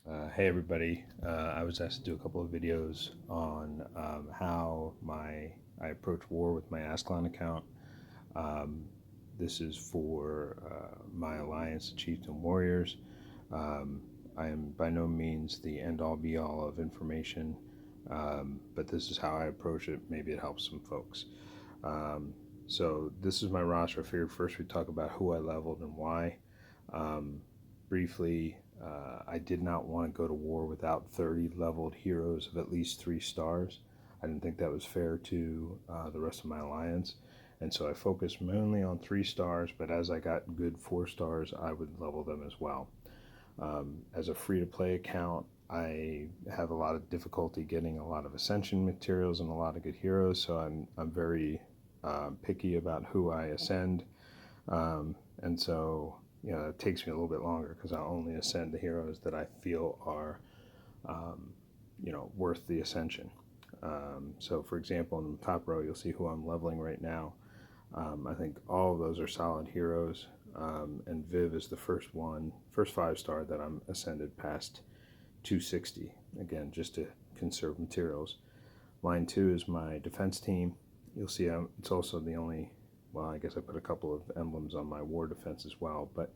Hey everybody, I was asked to do a couple of videos on how I approach war with my Asclon account. Um, this is for my alliance, Chiefs and Warriors. Um, I am by no means the end-all be-all of information, but this is how I approach it. Maybe it helps some folks. Um, so this is my roster. I figured first we'd talk about who I leveled and why. Um, Briefly, I did not want to go to war without 30 leveled heroes of at least 3 stars. I didn't think that was fair to the rest of my alliance, and so I focused mainly on 3 stars, but as I got good 4 stars, I would level them as well. As a free-to-play account, I have a lot of difficulty getting a lot of ascension materials and a lot of good heroes, so I'm very picky about who I ascend, and so it takes me a little bit longer because I only ascend the heroes that I feel are worth the ascension. So for example, in the top row, you'll see who I'm leveling right now. I think all of those are solid heroes, and Viv is the first 5-star that I'm ascended past 260, again, just to conserve materials. Line 2 is my defense team. You'll see it's also the only, well, I guess I put a couple of emblems on my war defense as well, but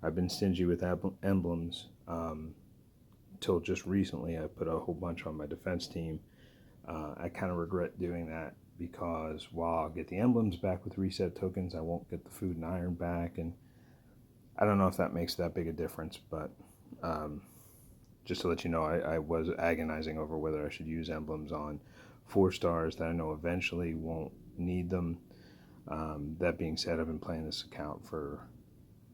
I've been stingy with emblems till just recently. I put a whole bunch on my defense team. I kind of regret doing that because while I'll get the emblems back with reset tokens, I won't get the food and iron back, and I don't know if that makes that big a difference, but just to let you know, I was agonizing over whether I should use emblems on 4 stars that I know eventually won't need them. That being said, I've been playing this account for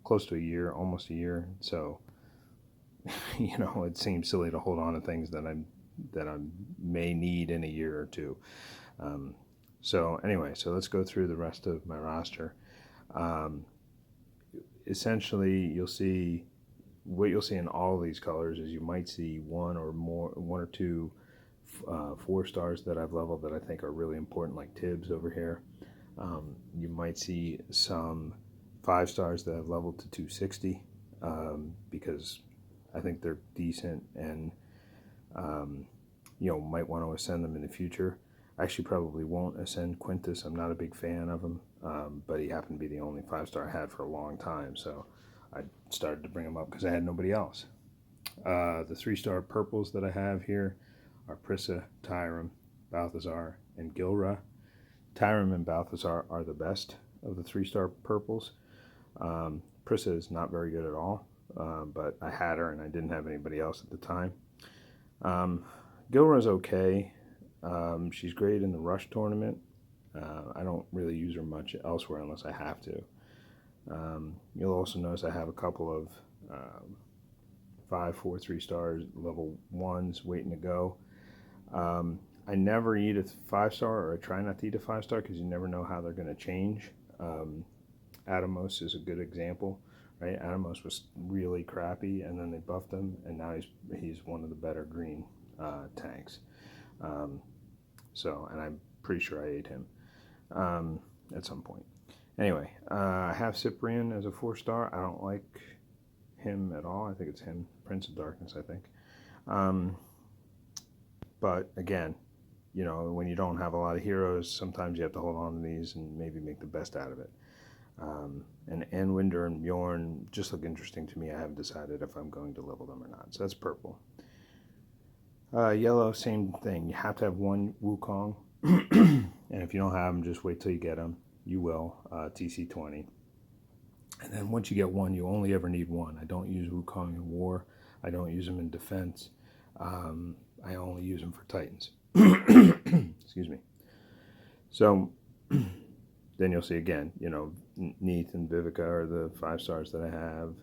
close to a year, almost a year, so it seems silly to hold on to things that I may need in a year or two. So anyway, so let's go through the rest of my roster. Essentially, what you'll see in all of these colors is you might see one or two 4 stars that I've leveled that I think are really important, like Tibbs over here. You might see some 5 stars that I've leveled to 260 because I think they're decent and might want to ascend them in the future. I actually probably won't ascend Quintus. I'm not a big fan of him, but he happened to be the only 5-star I had for a long time, so I started to bring him up because I had nobody else. The 3-star purples that I have here are Prissa, Tyrum, Balthazar, and Gilra. Tyrum and Balthazar are the best of the 3-star purples. Prissa is not very good at all, but I had her and I didn't have anybody else at the time. Gilra's okay. She's great in the Rush tournament. I don't really use her much elsewhere unless I have to. You'll also notice I have a couple of 5, 4, 3 stars, level 1s waiting to go. I never eat a 5-star, or I try not to eat a 5-star because you never know how they're going to change. Atomos is a good example, right? Atomos was really crappy, and then they buffed him, and now he's one of the better green tanks. And I'm pretty sure I ate him at some point. Anyway, I have Cyprian as a 4-star. I don't like him at all. I think it's him, Prince of Darkness, I think. But again, when you don't have a lot of heroes, sometimes you have to hold on to these and maybe make the best out of it. And Anwinder and Bjorn just look interesting to me. I haven't decided if I'm going to level them or not. So that's purple. Yellow, same thing. You have to have one Wukong. And if you don't have them, just wait till you get them. You will. TC20. And then once you get one, you only ever need one. I don't use Wukong in war. I don't use them in defense. I only use them for Titans. Excuse me. So then you'll see again, Neith and Vivica are the 5 stars that I have.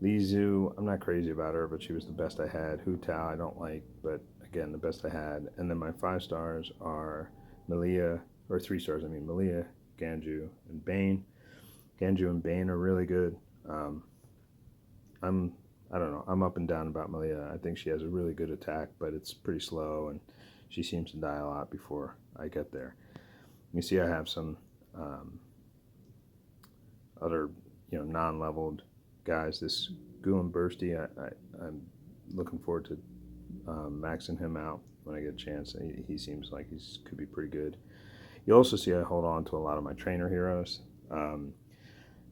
Lizu, I'm not crazy about her, but she was the best I had. Hu Tao, I don't like, but again, the best I had. And then my 5 stars are Malia, or 3 stars, Malia, Ganju, and Bane. Ganju and Bane are really good. I don't know, I'm up and down about Malia. I think she has a really good attack, but it's pretty slow, and she seems to die a lot before I get there. You see I have some other, non-leveled guys. This Goo and Bursty, I'm looking forward to maxing him out when I get a chance. He seems like could be pretty good. You also see I hold on to a lot of my trainer heroes.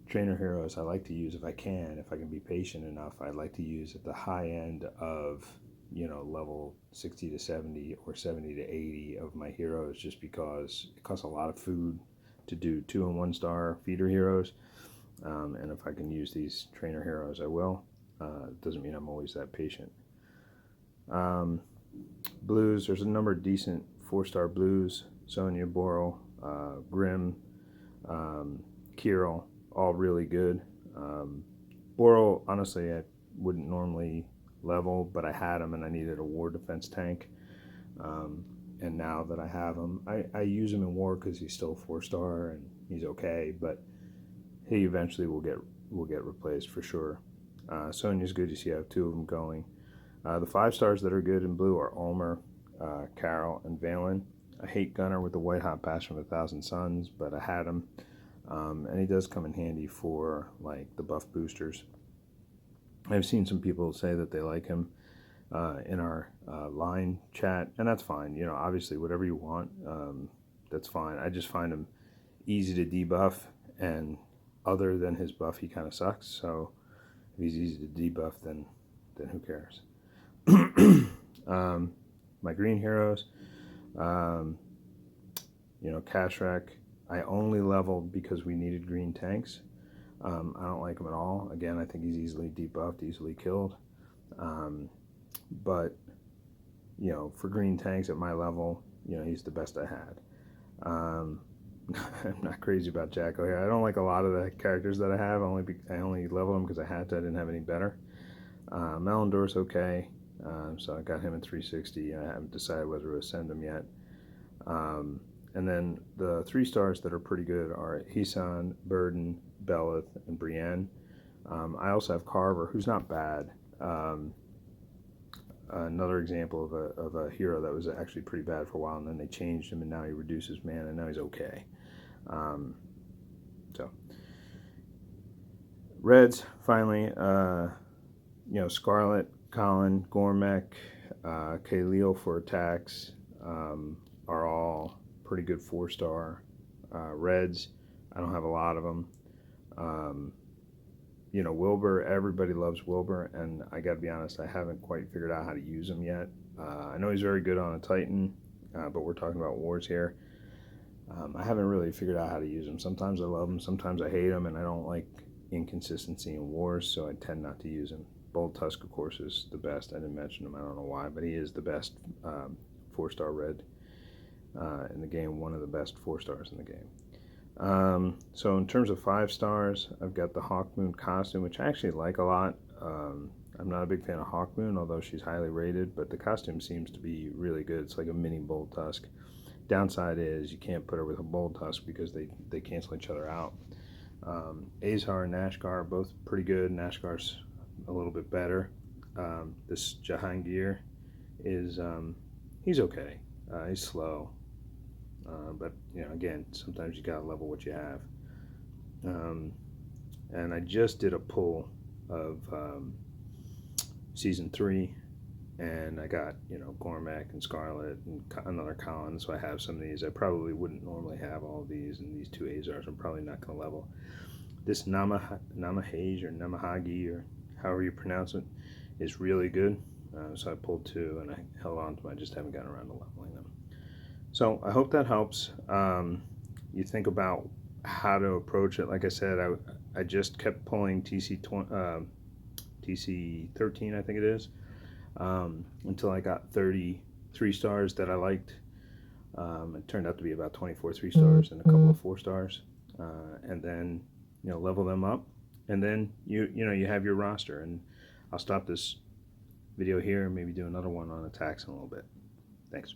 Trainer heroes I like to use if I can be patient enough. I like to use at the high end of, level 60 to 70 or 70 to 80 of my heroes, just because it costs a lot of food to do 2 and 1 star feeder heroes. And if I can use these trainer heroes, I will. It doesn't mean I'm always that patient. Blues, there's a number of decent 4-star blues. Sonya, Boral, Grimm, Kirill, all really good. Boral, honestly, I wouldn't normally level, but I had him and I needed a war defense tank. And now that I have him, I use him in war because he's still 4-star and he's okay, but he eventually will get replaced for sure. Sonya's good. You see I have 2 of them going. The 5-stars that are good in blue are Ulmer, Carol, and Valen. I hate Gunner with the White Hot Passion of 1,000 Suns, but I had him. And he does come in handy for like the buff boosters. I've seen some people say that they like him in our line chat, and that's fine. Obviously whatever you want, that's fine. I just find him easy to debuff, and other than his buff, he kind of sucks. So if he's easy to debuff, then who cares? My green heroes, Kashrak, I only leveled because we needed green tanks. I don't like him at all. Again, I think he's easily debuffed, easily killed. But, for green tanks at my level, he's the best I had. I'm not crazy about Jacko here. I don't like a lot of the characters that I have. I only leveled them because I had to. I didn't have any better. Melendor's okay. So I got him at 360. I haven't decided whether to ascend him yet. And then the 3-stars that are pretty good are Hisan, Burden, Belith, and Brienne. I also have Carver, who's not bad. Another example of a hero that was actually pretty bad for a while, and then they changed him, and now he reduces mana, and now he's okay. So Reds, finally, Scarlet, Colin, Gormek, Khalil for attacks are all pretty good 4-star. Reds, I don't have a lot of them. Wilbur, everybody loves Wilbur, and I gotta be honest, I haven't quite figured out how to use him yet. I know he's very good on a Titan, but we're talking about wars here. I haven't really figured out how to use him. Sometimes I love him, sometimes I hate him, and I don't like inconsistency in wars, so I tend not to use him. Bold Tusk, of course, is the best. I didn't mention him, I don't know why, but he is the best 4-star red in the game, one of the best 4-stars in the game. So in terms of 5-stars, I've got the Hawkmoon costume, which I actually like a lot. I'm not a big fan of Hawkmoon, although she's highly rated, but the costume seems to be really good. It's like a mini Bold Tusk. Downside is you can't put her with a Bold Tusk because they cancel each other out. Azar and Nashgar are both pretty good. Nashgar's a little bit better. This Jahangir is, he's okay. He's slow. But, again, sometimes you gotta level what you have. And I just did a pull of Season 3, and I got, Gormak and Scarlet and another Colin, so I have some of these. I probably wouldn't normally have all of these, and these 2 Azars I'm probably not going to level. This Namahage or Namahagi, or however you pronounce it, is really good. So I pulled 2, and I held on to them. I just haven't gotten around to leveling them. So I hope that helps. You think about how to approach it. Like I said, I just kept pulling TC13, I think it is, until I got 30 3-stars that I liked. It turned out to be about 24 3-stars and a couple of 4-stars, and then level them up, and then you have your roster. And I'll stop this video here and maybe do another one on attacks in a little bit. Thanks.